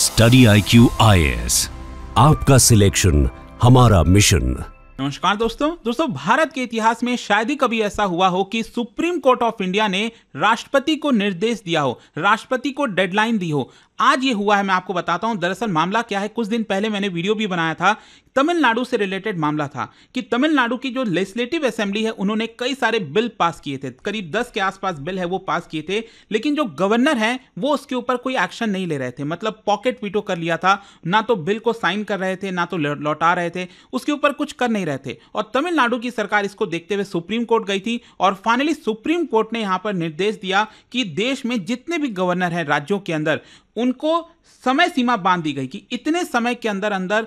Study IQ IAS, आपका selection हमारा mission. नमस्कार दोस्तों, भारत के इतिहास में शायद ही कभी ऐसा हुआ हो कि सुप्रीम कोर्ट ऑफ इंडिया ने राष्ट्रपति को निर्देश दिया हो, राष्ट्रपति को डेडलाइन दी हो। आज ये हुआ है, मैं आपको बताता हूं। दरअसल मामला क्या है, कुछ दिन पहले मैंने वीडियो भी बनाया था, तमिलनाडु से रिलेटेड मामला था कि तमिलनाडु की जो लेजिस्लेटिव असेंबली है उन्होंने कई सारे बिल पास किए थे, करीब 10 के आसपास बिल है वो पास किए थे, लेकिन जो गवर्नर हैं वो उसके ऊपर कोई एक्शन नहीं ले रहे थे। मतलब पॉकेट वीटो कर लिया था, ना तो बिल को साइन कर रहे थे ना तो लौटा रहे थे, उसके ऊपर कुछ कर नहीं रहे थे। और तमिलनाडु की सरकार इसको देखते हुए सुप्रीम कोर्ट गई थी और फाइनली सुप्रीम कोर्ट ने यहां पर निर्देश दिया कि देश में जितने भी गवर्नर हैं राज्यों के अंदर, उनको समय सीमा बांध दी गई कि इतने समय के अंदर अंदर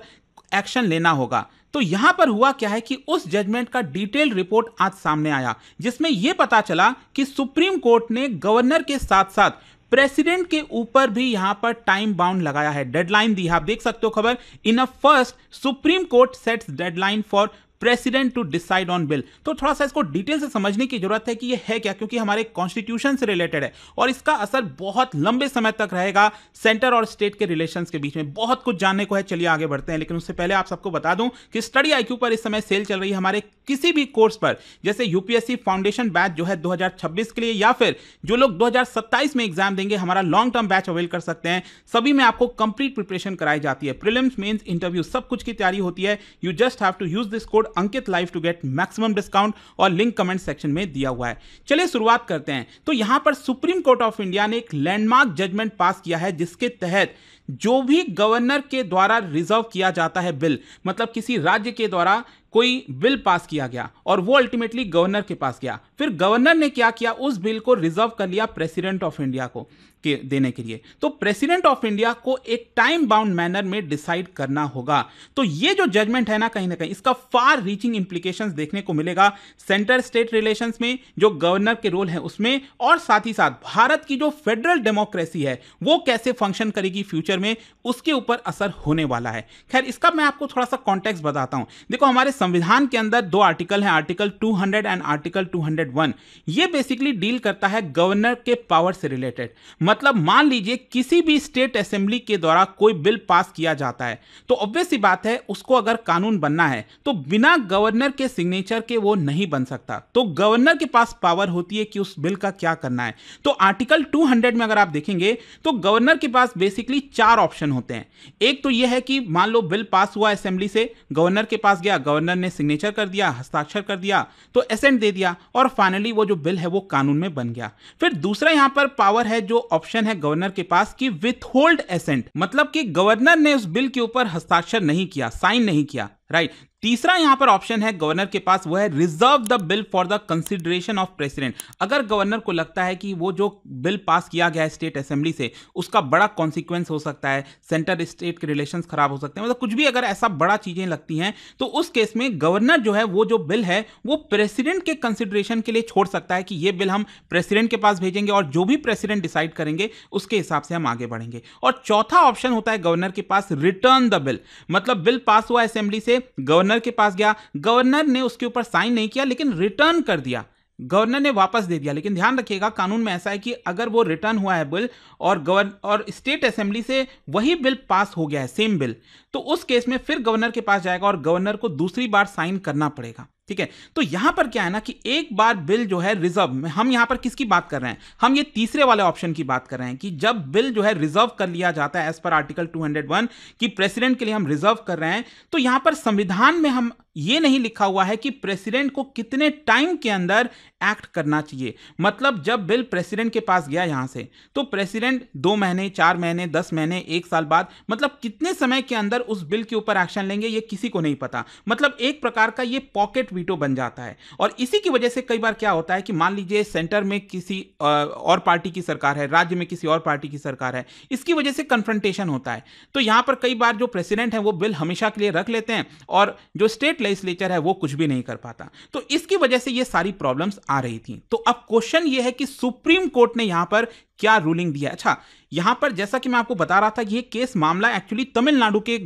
एक्शन लेना होगा। तो यहां पर हुआ क्या है कि उस जजमेंट का डिटेल रिपोर्ट आज सामने आया, जिसमें यह पता चला कि सुप्रीम कोर्ट ने गवर्नर के साथ साथ प्रेसिडेंट के ऊपर भी यहां पर टाइम बाउंड लगाया है, डेडलाइन दी है। आप देख सकते हो खबर, in a first supreme court sets deadline for president to decide on bill. तो थोड़ा सा इसको डिटेल से समझने की जरूरत है कि ये है क्या, क्योंकि हमारे कॉन्स्टिट्यूशन से रिलेटेड है और इसका असर बहुत लंबे समय तक रहेगा सेंटर और स्टेट के रिलेशंस के बीच में। बहुत कुछ जानने को है, चलिए आगे बढ़ते हैं। लेकिन उससे पहले आप सबको बता दूं कि स्टडी IQ पर इस समय सेल चल रही है। हमारे किसी भी कोर्स पर, जैसे UPSC फाउंडेशन बैच जो है 2026 के लिए, या फिर जो लोग 2027 में एग्जाम देंगे, हमारा लॉन्ग टर्म बैच अवेल कर सकते हैं। सभी में आपको कंप्लीट प्रिपरेशन कराई जाती है, प्रीलिम्स, मेंस, इंटरव्यू, सब कुछ की तैयारी होती है। You just have to use this code Ankit live to get maximum discount, और लिंक कमेंट सेक्शन में दिया हुआ है। चलिए शुरुआत करते हैं। तो यहां पर सुप्रीम कोर्ट ऑफ इंडिया ने एक लैंडमार्क जजमेंट पास किया है, जिसके तहत जो भी गवर्नर के द्वारा रिजर्व किया जाता है बिल, मतलब किसी राज्य के द्वारा कोई बिल पास किया गया और वो अल्टीमेटली गवर्नर के पास गया, फिर गवर्नर ने क्या किया, उस बिल को रिजर्व कर लिया प्रेसिडेंट ऑफ इंडिया को देने के लिए। तो प्रेसिडेंट ऑफ इंडिया को एक टाइम बाउंड मैनर में डिसाइड करना होगा। तो ये जो जजमेंट है ना कहीं इसका फार रीचिंग इंप्लीकेशंस देखने को मिलेगा सेंटर स्टेट रिलेशंस में, जो गवर्नर के रोल है उसमें, और साथ ही साथ भारत की जो फेडरल डेमोक्रेसी है वो कैसे फंक्शन करेगी फ्यूचर में, उसके ऊपर असर होने वाला है। खैर, इसका मैं आपको थोड़ा सा कॉन्टेक्स्ट बताता हूं। देखो, हमारे संविधान के अंदर दो आर्टिकल हैं, आर्टिकल 200 एंड आर्टिकल 201। ये बेसिकली डील करता है गवर्नर के पावर से रिलेटेड। मतलब मान लीजिए किसी भी स्टेट असेंबली के द्वारा कोई बिल पास किया जाता है, तो ऑब्वियस सी बात है उसको अगर कानून बनना है तो बिना गवर्नर के सिग्नेचर के वो नहीं बन सकता। तो गवर्नर के पास पावर होती है कि उस बिल का क्या करना है। तो आर्टिकल 200 में अगर आप देखेंगे तो गवर्नर के पास बेसिकली 4 ऑप्शन होते हैं। एक तो यह है कि मान लो बिल पास हुआ असेंबली से, गवर्नर के पास गया, गवर्नर ने सिग्नेचर कर दिया, हस्ताक्षर कर दिया, तो एसेंट दे दिया, और फाइनली वो जो बिल है वो कानून में बन गया। फिर दूसरा यहां पर पावर है, जो ऑप्शन है गवर्नर के पास, कि विथहोल्ड एसेंट, मतलब कि गवर्नर ने उस बिल के ऊपर हस्ताक्षर नहीं किया, साइन नहीं किया, राइट। तीसरा यहां पर ऑप्शन है गवर्नर के पास, वो है reserve the bill for the consideration of president. अगर गवर्नर को लगता है कि वो जो बिल पास किया गया है स्टेट असेंबली से उसका बड़ा कॉन्सिक्वेंस हो सकता है, सेंटर स्टेट के रिलेशंस खराब हो सकते हैं, मतलब कुछ भी अगर ऐसा बड़ा चीजें लगती हैं, तो उस केस में गवर्नर जो है वो जो बिल है वो प्रेसिडेंट के कंसिडरेशन के लिए छोड़ सकता है कि ये बिल हम प्रेसिडेंट के पास भेजेंगे और जो भी प्रेसिडेंट डिसाइड करेंगे उसके हिसाब से हम आगे बढ़ेंगे। और चौथा ऑप्शन होता है गवर्नर के पास रिटर्न द बिल। मतलब बिल पास हुआ असेंबली से, गवर्नर के पास गया, गवर्नर ने उसके ऊपर साइन नहीं किया लेकिन रिटर्न कर दिया, गवर्नर ने वापस दे दिया। लेकिन ध्यान रखिएगा कानून में ऐसा है कि अगर वो रिटर्न हुआ है बिल और स्टेट असेंबली से वही बिल पास हो गया है, सेम बिल, तो उस केस में फिर गवर्नर के पास जाएगा और गवर्नर को दूसरी बार साइन करना पड़ेगा। ठीक है, तो यहां पर क्या है ना कि एक बार बिल जो है रिजर्व, हम यहां पर किसकी बात कर रहे हैं, हम ये तीसरे वाले ऑप्शन की बात कर रहे हैं कि जब बिल जो है रिजर्व कर लिया जाता है एज पर आर्टिकल 201 कि प्रेसिडेंट के लिए हम रिजर्व कर रहे हैं, तो यहां पर संविधान में हम ये नहीं लिखा हुआ है कि प्रेसिडेंट को कितने टाइम के अंदर एक्ट करना चाहिए। मतलब जब बिल प्रेसिडेंट के पास गया यहां से, तो प्रेसिडेंट 2 महीने, 4 महीने, 10 महीने, 1 साल बाद, मतलब कितने समय के अंदर उस बिल के ऊपर एक्शन लेंगे ये किसी को नहीं पता। मतलब एक प्रकार का ये पॉकेट वीटो बन जाता है। और इसी की वजह से कई बार क्या होता है कि मान लीजिए सेंटर में किसी और पार्टी की सरकार है, राज्य में किसी और पार्टी की सरकार है, इसकी वजह से कन्फ्रंटेशन होता है। तो यहां पर कई बार जो प्रेसिडेंट है वो बिल हमेशा के लिए रख लेते हैं और जो स्टेट लेजिस्लेचर है वो कुछ भी नहीं कर पाता। तो इसकी वजह से ये सारी प्रॉब्लम्स आ रही थी। तो अब क्वेश्चन ये है कि सुप्रीम कोर्ट ने यहां पर क्या रूलिंग दिया। अच्छा, यहां पर जैसा कि मैं आपको बता रहा था, ये केस मामला एक्चुअली तमिलनाडु के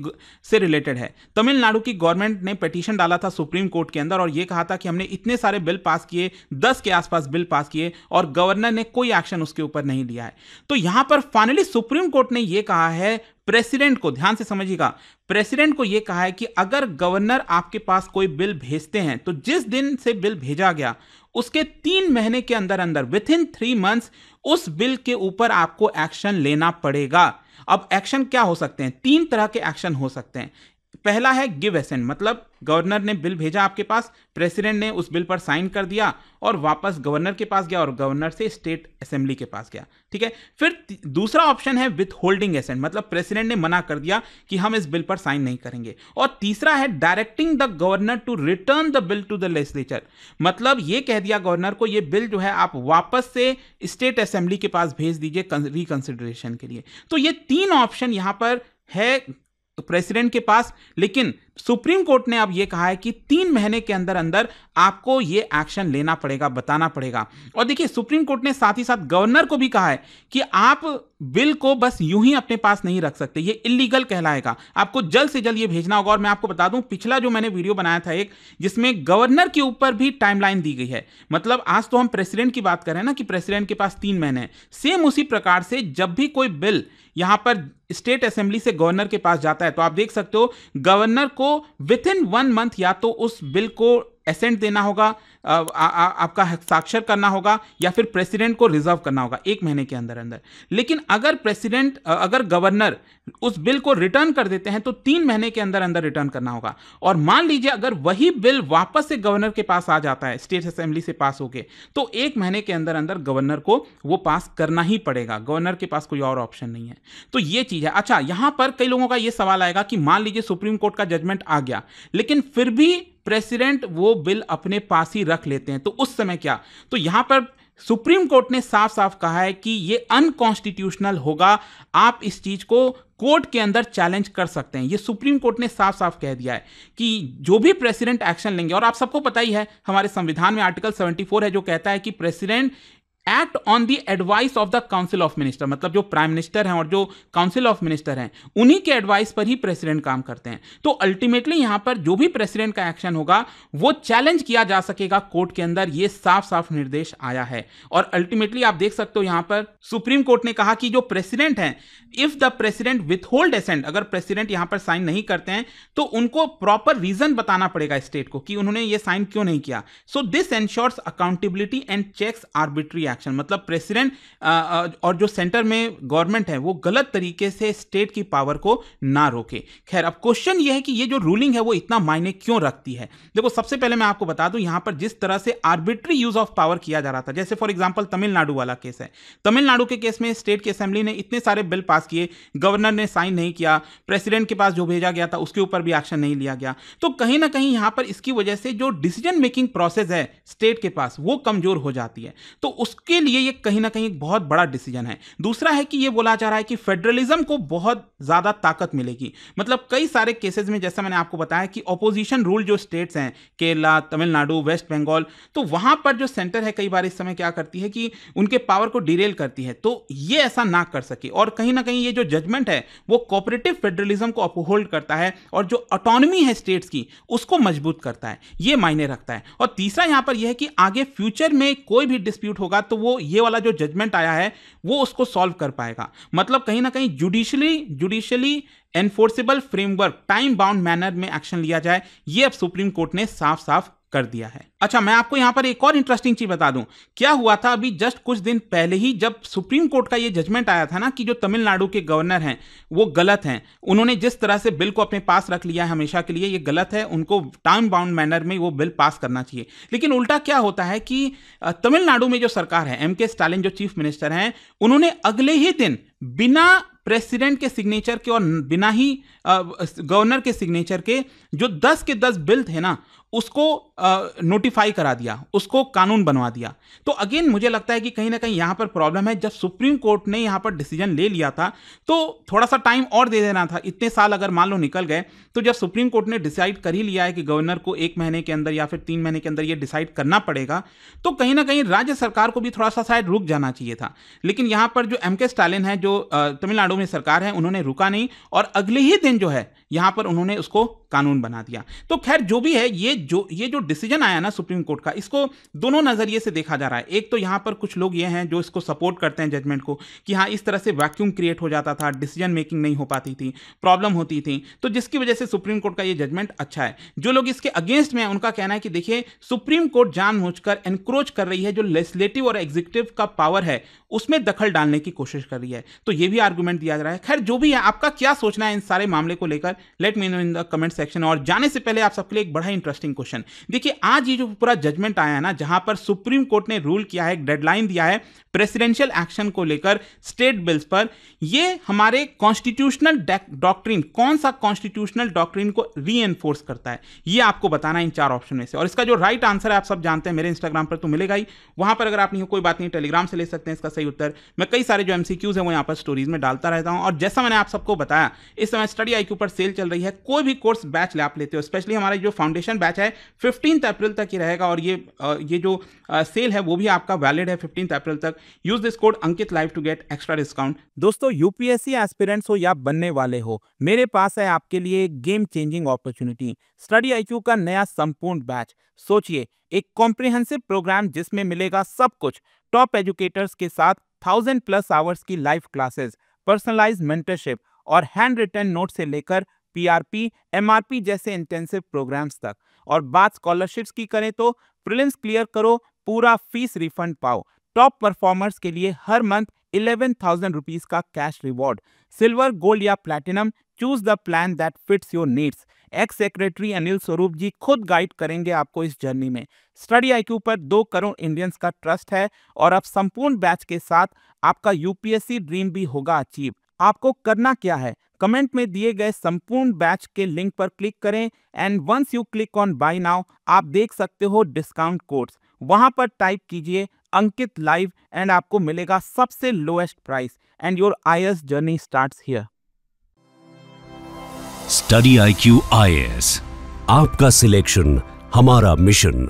से रिलेटेड है। तमिलनाडु की गवर्नमेंट ने पिटीशन डाला था सुप्रीम कोर्ट के अंदर और यह कहा था कि हमने इतने सारे बिल पास किए, 10 के आसपास बिल पास किए और गवर्नर ने कोई एक्शन उसके ऊपर नहीं लिया है। तो यहां पर फाइनली सुप्रीम कोर्ट ने यह कहा है प्रेसिडेंट को, ध्यान से समझिएगा, प्रेसिडेंट को यह कहा है कि अगर गवर्नर आपके पास कोई बिल भेजते हैं तो जिस दिन से बिल भेजा गया उसके 3 महीने के अंदर अंदर, विद इन 3 मंथ्स, उस बिल के ऊपर आपको एक्शन लेना पड़ेगा। अब एक्शन क्या हो सकते हैं? 3 तरह के एक्शन हो सकते हैं। पहला है गिव एसेंट, मतलब गवर्नर ने बिल भेजा आपके पास, प्रेसिडेंट ने उस बिल पर साइन कर दिया और वापस गवर्नर के पास गया और गवर्नर से स्टेट असेंबली के पास गया, ठीक है। फिर दूसरा ऑप्शन है विथ होल्डिंग एसेंट, मतलब प्रेसिडेंट ने मना कर दिया कि हम इस बिल पर साइन नहीं करेंगे। और तीसरा है directing the governor to return the bill to the legislature, मतलब यह कह दिया गवर्नर को ये बिल जो है आप वापस से स्टेट असेंबली के पास भेज दीजिए रिकंसिडरेशन के लिए। तो ये 3 ऑप्शन यहां पर है प्रेसिडेंट के पास, लेकिन सुप्रीम कोर्ट ने अब यह कहा है कि 3 महीने के अंदर अंदर आपको यह एक्शन लेना पड़ेगा, बताना पड़ेगा। और देखिए, सुप्रीम कोर्ट ने साथ ही साथ गवर्नर को भी कहा है कि आप बिल को बस यूं ही अपने पास नहीं रख सकते, ये इलीगल कहलाएगा, आपको जल्द से जल्द ये भेजना होगा। और मैं आपको बता दूं, पिछला जो मैंने वीडियो बनाया था एक, जिसमें गवर्नर के ऊपर भी टाइमलाइन दी गई है, मतलब आज तो हम प्रेसिडेंट की बात कर रहे हैं ना कि प्रेसिडेंट के पास 3 महीने हैं, सेम उसी प्रकार से जब भी कोई बिल यहां पर स्टेट असेंबली से गवर्नर के पास जाता है तो आप देख सकते हो गवर्नर को विद इन 1 मंथ या तो उस बिल को एसेंट देना होगा, आपका हस्ताक्षर करना होगा, या फिर प्रेसिडेंट को रिजर्व करना होगा 1 महीने के अंदर अंदर। लेकिन अगर गवर्नर उस बिल को रिटर्न कर देते हैं तो 3 महीने के अंदर अंदर रिटर्न करना होगा। और मान लीजिए अगर वही बिल वापस से गवर्नर के पास आ जाता है, स्टेट असेंबली से पास होके, तो 1 महीने के अंदर अंदर गवर्नर को वो पास करना ही पड़ेगा, गवर्नर के पास कोई और ऑप्शन नहीं है। तो ये चीज है। अच्छा, यहां पर कई लोगों का ये सवाल आएगा कि मान लीजिए सुप्रीम कोर्ट का जजमेंट आ गया, लेकिन फिर भी प्रेसिडेंट वो बिल अपने पास ही रख लेते हैं, तो उस समय क्या? तो यहां पर सुप्रीम कोर्ट ने साफ साफ कहा है कि ये अनकॉन्स्टिट्यूशनल होगा, आप इस चीज को कोर्ट के अंदर चैलेंज कर सकते हैं। ये सुप्रीम कोर्ट ने साफ साफ कह दिया है कि जो भी प्रेसिडेंट एक्शन लेंगे, और आप सबको पता ही है हमारे संविधान में आर्टिकल 74 है जो कहता है कि president act on the advice of the council of minister, मतलब जो प्राइम मिनिस्टर हैं और जो काउंसिल ऑफ मिनिस्टर हैं उन्हीं के एडवाइस पर ही प्रेसिडेंट काम करते हैं। तो अल्टीमेटली यहां पर जो भी प्रेसिडेंट का एक्शन होगा वो चैलेंज किया जा सकेगा कोर्ट के अंदर, ये साफ साफ निर्देश आया है। और अल्टीमेटली आप देख सकते हो यहां पर सुप्रीम कोर्ट ने कहा कि जो प्रेसिडेंट हैं, if the president withhold assent, अगर प्रेसिडेंट यहां पर साइन नहीं करते हैं तो उनको प्रॉपर रीजन बताना पड़ेगा स्टेट को कि उन्होंने ये साइन क्यों नहीं किया। So this ensures accountability and checks arbitrary action, मतलब प्रेसिडेंट और जो सेंटर में गवर्नमेंट है वो गलत तरीके से स्टेट की पावर को ना रोके। खैर, अब क्वेश्चन ये है कि ये जो रूलिंग है वो इतना मायने क्यों रखती है। देखो, सबसे पहले मैं आपको बता दूं, यहां पर जिस तरह से आर्बिट्री यूज ऑफ पावर किया जा रहा था, जैसे फॉर एग्जांपल तमिलनाडु वाला केस है, तमिलनाडु के केस में स्टेट की असेंबली ने इतने सारे बिल पास किए, गवर्नर ने साइन नहीं किया, प्रेसिडेंट के पास जो भेजा गया था उसके ऊपर भी एक्शन नहीं लिया गया। तो कहीं ना कहीं यहां पर इसकी वजह से जो डिसीजन मेकिंग प्रोसेस है स्टेट के पास वो कमजोर हो जाती है। तो उसके लिए ये कहीं ना कहीं एक बहुत बड़ा डिसीजन है। दूसरा है कि ये बोला जा रहा है कि फेडरलिज्म को बहुत ज्यादा ताकत मिलेगी, मतलब कई सारे केसेस में जैसा मैंने आपको बताया कि ऑपोजिशन रूल जो स्टेट्स हैं, केरला, तमिलनाडु, वेस्ट बंगाल, तो वहां पर जो सेंटर है कई बार इस समय क्या करती है कि उनके पावर को डिरेल करती है, तो ये ऐसा ना कर सके। और कहीं ना कहीं ये जो जजमेंट है वो कोऑपरेटिव फेडरलिज्म को अपहोल्ड करता है और जो ऑटोनॉमी है स्टेट्स की उसको मजबूत करता है, ये मायने रखता है। और तीसरा यहां पर यह है कि आगे फ्यूचर में कोई भी डिस्प्यूट होगा तो वो ये वाला जो जजमेंट आया है वो उसको सॉल्व कर पाएगा, मतलब कहीं ना कहीं judicially enforceable framework, time bound manner में एक्शन लिया जाए, ये अब सुप्रीम कोर्ट ने साफ साफ कर दिया है। अच्छा, मैं आपको यहां पर एक और इंटरेस्टिंग चीज बता दूं, क्या हुआ था अभी जस्ट कुछ दिन पहले ही जब सुप्रीम कोर्ट का ये जजमेंट आया था ना कि जो तमिलनाडु के गवर्नर हैं वो गलत हैं, उन्होंने जिस तरह से बिल को अपने पास रख लिया है हमेशा के लिए, ये गलत है, उनको टाइम बाउंड मैनर में वो बिल पास करना चाहिए। लेकिन उल्टा क्या होता है कि तमिलनाडु में जो सरकार है, एम.के. स्टालिन जो चीफ मिनिस्टर हैं, उन्होंने अगले ही दिन बिना प्रेसिडेंट के सिग्नेचर के और बिना ही गवर्नर के सिग्नेचर के जो 10 के 10 बिल थे ना, उसको नोटिफाई करा दिया, उसको कानून बनवा दिया। तो अगेन मुझे लगता है कि कहीं ना कहीं यहाँ पर प्रॉब्लम है। जब सुप्रीम कोर्ट ने यहाँ पर डिसीजन ले लिया था तो थोड़ा सा टाइम और दे देना था। इतने साल अगर मान लो निकल गए, तो जब सुप्रीम कोर्ट ने डिसाइड कर ही लिया है कि गवर्नर को 1 महीने के अंदर या फिर 3 महीने के अंदर ये डिसाइड करना पड़ेगा, तो कहीं ना कहीं राज्य सरकार को भी थोड़ा सा शायद रुक जाना चाहिए था। लेकिन यहाँ पर जो एम.के. स्टालिन है, जो तमिलनाडु में सरकार है, उन्होंने रुका नहीं और अगले ही दिन जो है यहां पर उन्होंने उसको कानून बना दिया। तो खैर जो भी है, ये जो डिसीजन आया ना सुप्रीम कोर्ट का, इसको दोनों नजरिए से देखा जा रहा है। एक तो यहां पर कुछ लोग ये हैं जो इसको सपोर्ट करते हैं जजमेंट को, कि हाँ इस तरह से वैक्यूम क्रिएट हो जाता था, डिसीजन मेकिंग नहीं हो पाती थी, प्रॉब्लम होती थी, तो जिसकी वजह से सुप्रीम कोर्ट का ये जजमेंट अच्छा है। जो लोग इसके अगेंस्ट में हैं, उनका कहना है कि देखिए सुप्रीम कोर्ट जानबूझकर एनक्रोच कर रही है, जो लेजिस्लेटिव और एग्जीक्यूटिव का पावर है उसमें दखल डालने की कोशिश कर रही है। तो ये भी आर्गुमेंट दिया जा रहा है। खैर जो भी है, आपका क्या सोचना है इन सारे मामले को लेकर, let me know in the comment section. और जाने से पहले आप सबके लिए एक बड़ा इंटरेस्टिंग क्वेश्चन। देखिए आज ये जो पूरा जजमेंट आया है ना, जहां पर सुप्रीम कोर्ट ने रूल किया है, एक डेडलाइन दिया है प्रेसिडेंशियल एक्शन को लेकर स्टेट बिल्स पर, ये हमारे कॉन्स्टिट्यूशनल डॉक्ट्रिन, कौन सा कॉन्स्टिट्यूशनल डॉक्ट्रिन को रीएनफोर्स करता है, ये आपको बताना है इन 4 ऑप्शन में से। और इसका जो राइट आंसर है आप सब जानते हैं, मेरे इंस्टाग्राम पर तो मिलेगा ही, वहां पर अगर आप नहीं हो कोई बात नहीं, टेलीग्राम से ले सकते हैं इसका सही उत्तर। मैं कई सारे जो एमसीक्यूज हैं वो यहाँ पर स्टोरीज में डालता रहता हूं। और जैसा मैंने आप सबको बताया, इस समय स्टडी आईक्यू पर सेल चल रही है। कोई भी कोर्स बैच ले आप लेते हो, स्पेशली हमारा जो फाउंडेशन बैच है 15 अप्रैल तक ही रहेगा, और ये जो सेल है वो भी आपका वैलिड है 15 अप्रैल तक। Use this code Ankit live to get extra discount. दोस्तों यूपीएससी एस्पिरेंट्स हो या बनने वाले हो, मेरे पास है आपके लिए एक game changing opportunity, study IQ का नया संपूर्ण बैच। सोचिए, एक कॉम्प्रिहेंसिव प्रोग्राम जिसमें मिलेगा सब कुछ, टॉप एजुकेटर्स के साथ 1000+ आवर्स की लाइव क्लासेस, पर्सनलाइज्ड मेंटरशिप और हैंड रिटन नोट से लेकर पीआरपी, एमआरपी जैसे इंटेंसिव प्रोग्राम्स तक। और बात स्कॉलरशिप्स की करें तो प्रीलिम्स क्लियर करो, पूरा फीस रिफंड पाओ। टॉप परफॉर्मर्स के लिए हर मंथ 11,000 रुपीज का कैश रिवॉर्ड। सिल्वर, गोल्ड या platinum, choose the plan that fits your needs. X secretary Anil Swarup जी खुद गाइड करेंगे आपको इस जर्नी में। स्टडी आईक्यू पर 2 करोड़ इंडियंस का ट्रस्ट है और अब संपूर्ण बैच के साथ आपका यूपीएससी ड्रीम भी होगा अचीव। आपको करना क्या है, कमेंट में दिए गए संपूर्ण बैच के लिंक पर क्लिक करें and once you click on buy now, आप देख सकते हो डिस्काउंट कोड्स, वहां पर टाइप कीजिए अंकित लाइव एंड आपको मिलेगा सबसे lowest price and your IAS journey starts here. Study IQ IAS, आपका सिलेक्शन हमारा मिशन।